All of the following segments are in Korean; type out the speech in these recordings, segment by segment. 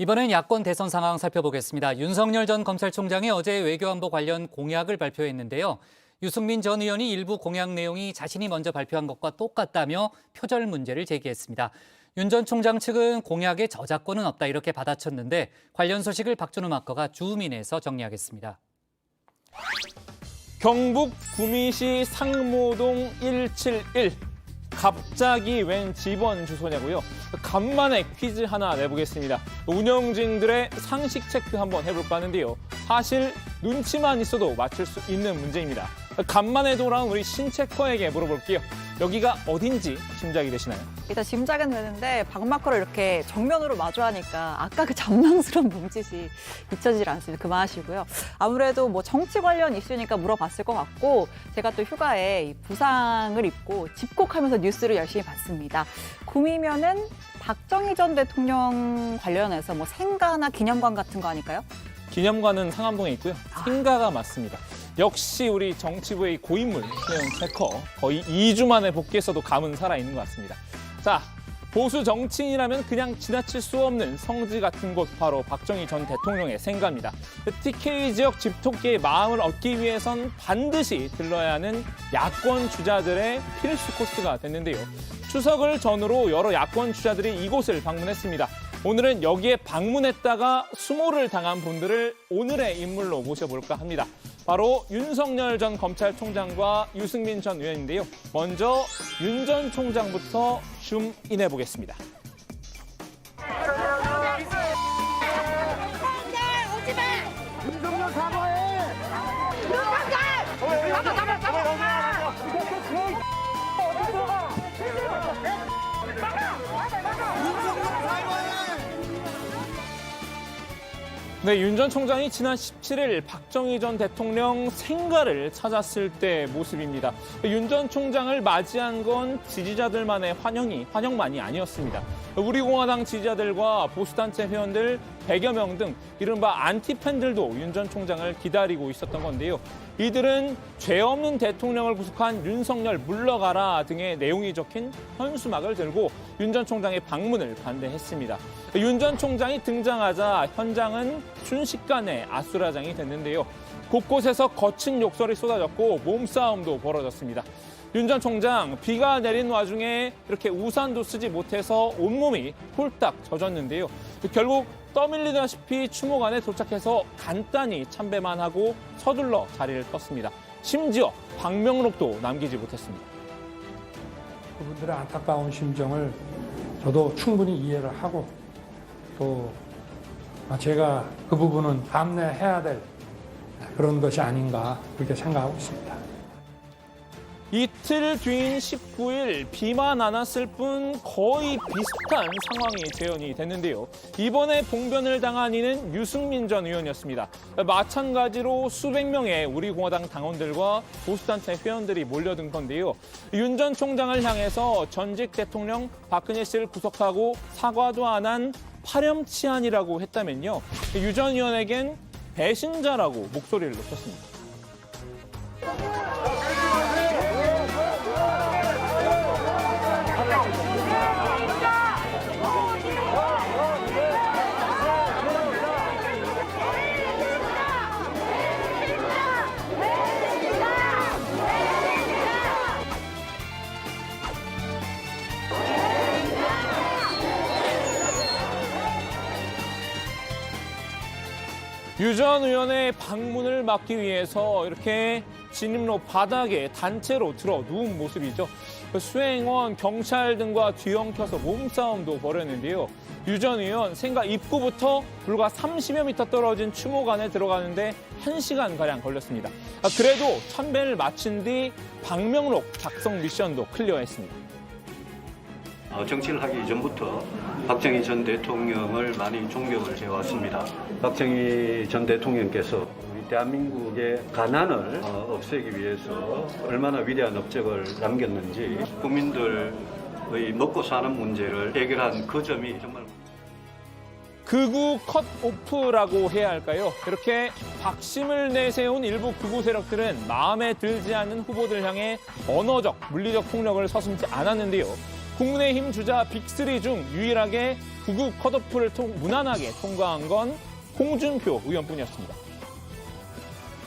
이번엔 야권 대선 상황 살펴보겠습니다. 윤석열 전 검찰총장이 어제 외교안보 관련 공약을 발표했는데요. 유승민 전 의원이 일부 공약 내용이 자신이 먼저 발표한 것과 똑같다며 표절 문제를 제기했습니다. 윤 전 총장 측은 공약에 저작권은 없다 이렇게 받아쳤는데 관련 소식을 박준우 마커가 주민에서 정리하겠습니다. 경북 구미시 상모동 171. 갑자기 웬 집원 주소냐고요? 간만에 퀴즈 하나 내보겠습니다. 운영진들의 상식 체크 한번 해볼까 하는데요. 사실 눈치만 있어도 맞출 수 있는 문제입니다. 간만에 돌아온 우리 신체커에게 물어볼게요. 여기가 어딘지 짐작이 되시나요? 일단 짐작은 되는데 박마커를 이렇게 정면으로 마주하니까 아까 그 장난스러운 몸짓이 잊혀지질 않습니다. 그만하시고요. 아무래도 뭐 정치 관련 이슈니까 물어봤을 것 같고 제가 또 휴가에 이 부상을 입고 집콕하면서 뉴스를 열심히 봤습니다. 구미면은 박정희 전 대통령 관련해서 뭐 생가나 기념관 같은 거 아닐까요? 기념관은 상암동에 있고요. 생가가 맞습니다. 역시 우리 정치부의 고인물 신혜영 체커 거의 2주 만에 복귀했어도 감은 살아있는 것 같습니다. 자, 보수 정치인이라면 그냥 지나칠 수 없는 성지 같은 곳 바로 박정희 전 대통령의 생가입니다. TK 지역 집토끼의 마음을 얻기 위해선 반드시 들러야 하는 야권 주자들의 필수 코스가 됐는데요. 추석을 전후로 여러 야권 주자들이 이곳을 방문했습니다. 오늘은 여기에 방문했다가 수모를 당한 분들을 오늘의 인물로 모셔볼까 합니다. 바로 윤석열 전 검찰총장과 유승민 전 의원인데요. 먼저 윤 전 총장부터 줌인해 보겠습니다. 윤석열 사과해! 네, 윤 전 총장이 지난 17일 박정희 전 대통령 생가를 찾았을 때 모습입니다. 윤 전 총장을 맞이한 건 지지자들만의 환영만이 아니었습니다. 우리 공화당 지지자들과 보수단체 회원들 100여 명 등 이른바 안티팬들도 윤 전 총장을 기다리고 있었던 건데요. 이들은 죄 없는 대통령을 구속한 윤석열 물러가라 등의 내용이 적힌 현수막을 들고 윤 전 총장의 방문을 반대했습니다. 윤 전 총장이 등장하자 현장은 순식간에 아수라장이 됐는데요. 곳곳에서 거친 욕설이 쏟아졌고 몸싸움도 벌어졌습니다. 윤 전 총장 비가 내린 와중에 이렇게 우산도 쓰지 못해서 온몸이 홀딱 젖었는데요. 결국 떠밀리다시피 추모관에 도착해서 간단히 참배만 하고 서둘러 자리를 떴습니다. 심지어 방명록도 남기지 못했습니다. 그분들의 안타까운 심정을 저도 충분히 이해를 하고 또 제가 그 부분은 감내해야 될 그런 것이 아닌가 그렇게 생각하고 있습니다. 이틀 뒤인 19일 비만 안 왔을 뿐 거의 비슷한 상황이 재현이 됐는데요. 이번에 봉변을 당한 이는 유승민 전 의원이었습니다. 마찬가지로 수백 명의 우리 공화당 당원들과 보수단체 회원들이 몰려든 건데요. 윤 전 총장을 향해서 전직 대통령 박근혜 씨를 구속하고 사과도 안 한 파렴치한이라고 했다면요. 유 전 의원에겐 배신자라고 목소리를 높였습니다. 유 전 의원의 방문을 막기 위해서 이렇게 진입로 바닥에 단체로 들어 누운 모습이죠. 수행원, 경찰 등과 뒤엉켜서 몸싸움도 벌였는데요. 유 전 의원 생가 입구부터 불과 30여 미터 떨어진 추모관에 들어가는데 1시간가량 걸렸습니다. 그래도 참배를 마친 뒤 방명록 작성 미션도 클리어했습니다. 정치를 하기 이전부터 박정희 전 대통령을 많이 존경을 해왔습니다. 박정희 전 대통령께서 우리 대한민국의 가난을 없애기 위해서 얼마나 위대한 업적을 남겼는지 국민들의 먹고 사는 문제를 해결한 그 점이 정말 극우 컷오프라고 해야 할까요? 이렇게 박심을 내세운 일부 극우 세력들은 마음에 들지 않는 후보들 향해 언어적, 물리적 폭력을 서슴지 않았는데요. 국민의힘 주자 빅3 중 유일하게 구구 컷오프를 무난하게 통과한 건 홍준표 의원뿐이었습니다.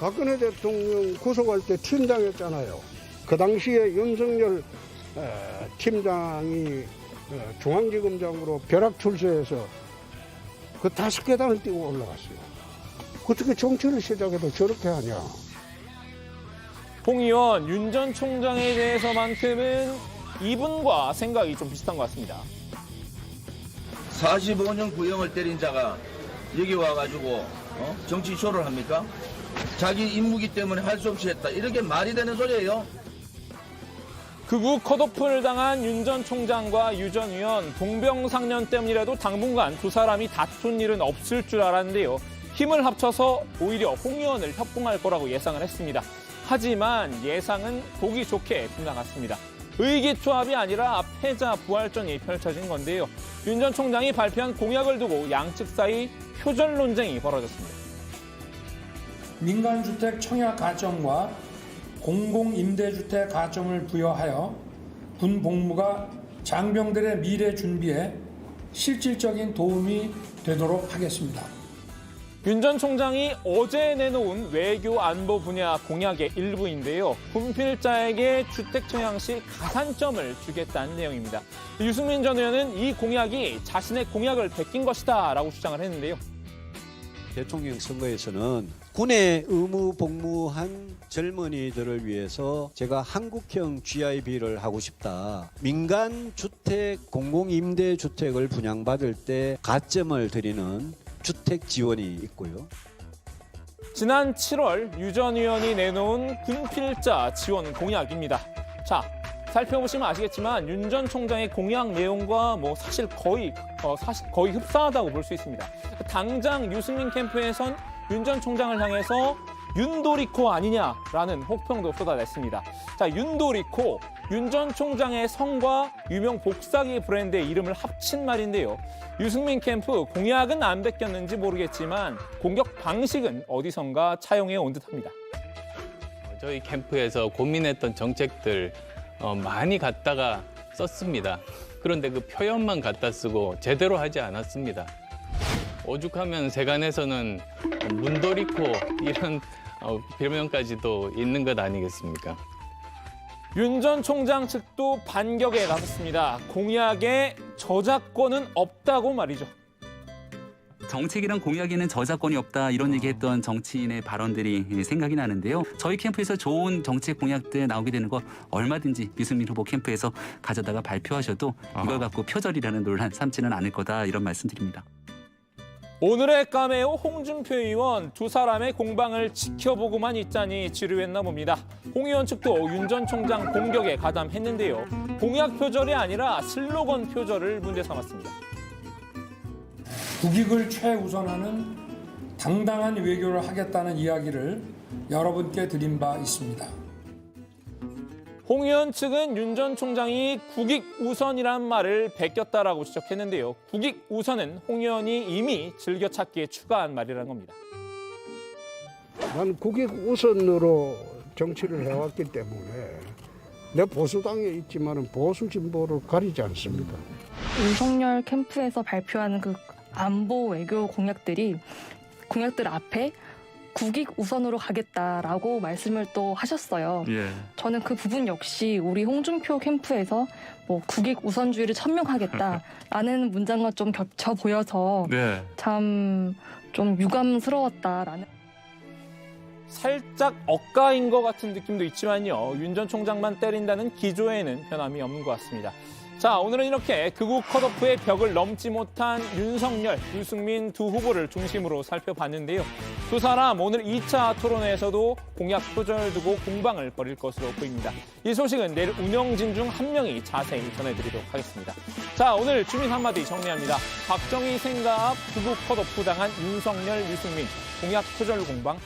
박근혜 대통령 구속할 때 팀장했잖아요. 그 당시에 윤석열 팀장이 중앙지검장으로 벼락 출세해서 그 5계단을 뛰고 올라갔어요. 어떻게 정치를 시작해도 저렇게 하냐. 홍 의원, 윤 전 총장에 대해서만큼은 이분과 생각이 좀 비슷한 것 같습니다. 45년 구형을 때린 자가 여기 와가지고 정치 쇼를 합니까? 자기 임무기 때문에 할 수 없이 했다. 이렇게 말이 되는 소리예요? 극우 컷오프를 당한 윤 전 총장과 유 전 의원 동병상련 때문이라도 당분간 두 사람이 다툰 일은 없을 줄 알았는데요. 힘을 합쳐서 오히려 홍 의원을 협공할 거라고 예상을 했습니다. 하지만 예상은 보기 좋게 빗나갔습니다. 의기투합이 아니라 패자 부활전이 펼쳐진 건데요. 윤 전 총장이 발표한 공약을 두고 양측 사이 표절 논쟁이 벌어졌습니다. 민간주택 청약 가점과 공공임대주택 가점을 부여하여 군 복무가 장병들의 미래 준비에 실질적인 도움이 되도록 하겠습니다. 윤 전 총장이 어제 내놓은 외교 안보 분야 공약의 일부인데요. 군필자에게 주택 청약 시 가산점을 주겠다는 내용입니다. 유승민 전 의원은 이 공약이 자신의 공약을 베낀 것이다라고 주장을 했는데요. 대통령 선거에서는 군에 의무 복무한 젊은이들을 위해서 제가 한국형 GIB를 하고 싶다. 민간 주택, 공공임대주택을 분양받을 때 가점을 드리는 주택 지원이 있고요. 지난 7월 유 전 의원이 내놓은 군필자 지원 공약입니다. 자, 살펴보시면 아시겠지만 윤 전 총장의 공약 내용과 사실 거의 흡사하다고 볼 수 있습니다. 당장 유승민 캠프에선 윤 전 총장을 향해서 윤도리코 아니냐라는 혹평도 쏟아냈습니다. 자, 윤도리코, 윤 전 총장의 성과 유명 복사기 브랜드의 이름을 합친 말인데요. 유승민 캠프 공약은 안 베꼈는지 모르겠지만 공격 방식은 어디선가 차용해 온 듯합니다. 저희 캠프에서 고민했던 정책들 많이 갖다가 썼습니다. 그런데 그 표현만 갖다 쓰고 제대로 하지 않았습니다. 오죽하면 세간에서는 문도리코 이런 별명까지도 있는 것 아니겠습니까? 윤 전 총장 측도 반격에 나섰습니다. 공약에 저작권은 없다고 말이죠. 정책이란 공약에는 저작권이 없다 이런 얘기했던 정치인의 발언들이 생각이 나는데요. 저희 캠프에서 좋은 정책 공약들 나오게 되는 거 얼마든지 유승민 후보 캠프에서 가져다가 발표하셔도 이걸 갖고 표절이라는 논란 삼지는 않을 거다 이런 말씀드립니다. 오늘의 카메오 홍준표 의원 두 사람의 공방을 지켜보고만 있자니 지루했나 봅니다. 홍 의원 측도 윤 전 총장 공격에 가담했는데요. 공약 표절이 아니라 슬로건 표절을 문제 삼았습니다. 국익을 최우선하는 당당한 외교를 하겠다는 이야기를 여러분께 드린 바 있습니다. 홍 의원 측은 윤 전 총장이 국익 우선이란 말을 베꼈다라고 지적했는데요. 국익 우선은 홍 의원이 이미 즐겨찾기에 추가한 말이라는 겁니다. 난 국익 우선으로 정치를 해왔기 때문에 내 보수당에 있지만 보수 진보를 가리지 않습니다. 윤석열 캠프에서 발표하는 그 안보 외교 공약들 앞에 국익 우선으로 가겠다라고 말씀을 또 하셨어요. 예. 저는 그 부분 역시 우리 홍준표 캠프에서 국익 우선주의를 천명하겠다라는 문장과 좀 겹쳐 보여서 네. 참 좀 유감스러웠다라는. 살짝 엇가인 것 같은 느낌도 있지만요. 윤 전 총장만 때린다는 기조에는 변함이 없는 것 같습니다. 자, 오늘은 이렇게 극우 컷오프의 벽을 넘지 못한 윤석열, 유승민 두 후보를 중심으로 살펴봤는데요. 두 사람 오늘 2차 토론회에서도 공약 표절 두고 공방을 벌일 것으로 보입니다. 이 소식은 내일 운영진 중 한 명이 자세히 전해드리도록 하겠습니다. 자, 오늘 주민 한마디 정리합니다. 박정희 생각 극우 컷오프 당한 윤석열, 유승민 공약 표절 공방